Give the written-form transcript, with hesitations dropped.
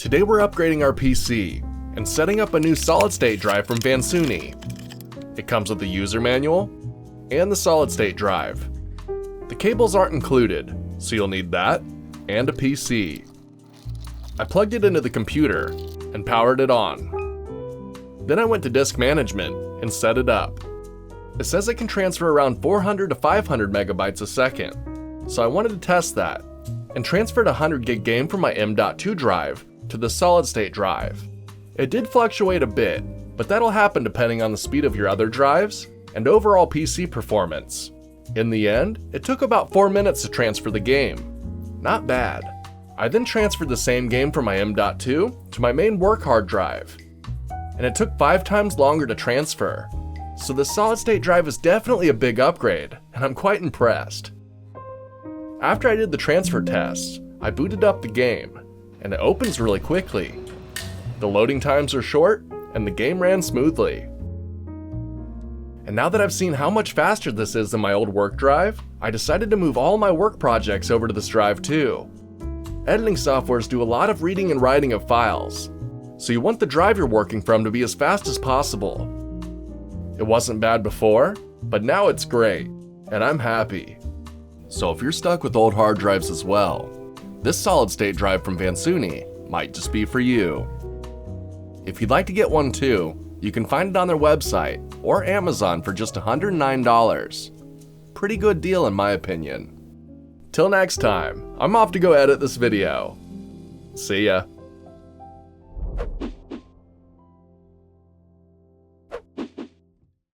Today we're upgrading our PC and setting up a new solid-state drive from Vansuny. It comes with the user manual and the solid-state drive. The cables aren't included, so you'll need that and a PC. I plugged it into the computer and powered it on. Then I went to disk management and set it up. It says it can transfer around 400 to 500 megabytes a second, so I wanted to test that and transferred a 100 gig game from my M.2 drive to the solid-state drive. It did fluctuate a bit, but that'll happen depending on the speed of your other drives and overall PC performance. In the end, it took about 4 minutes to transfer the game. Not bad. I then transferred the same game from my M.2 to my main work hard drive, and it took 5 times longer to transfer. So the solid-state drive is definitely a big upgrade, and I'm quite impressed. After I did the transfer tests, I booted up the game, and it opens really quickly. The loading times are short, and the game ran smoothly. And now that I've seen how much faster this is than my old work drive, I decided to move all my work projects over to this drive too. Editing softwares do a lot of reading and writing of files, so you want the drive you're working from to be as fast as possible. It wasn't bad before, but now it's great, and I'm happy. So if you're stuck with old hard drives as well, this solid-state drive from Vansuny might just be for you. If you'd like to get one too, you can find it on their website or Amazon for just $109. Pretty good deal in my opinion. Till next time, I'm off to go edit this video. See ya.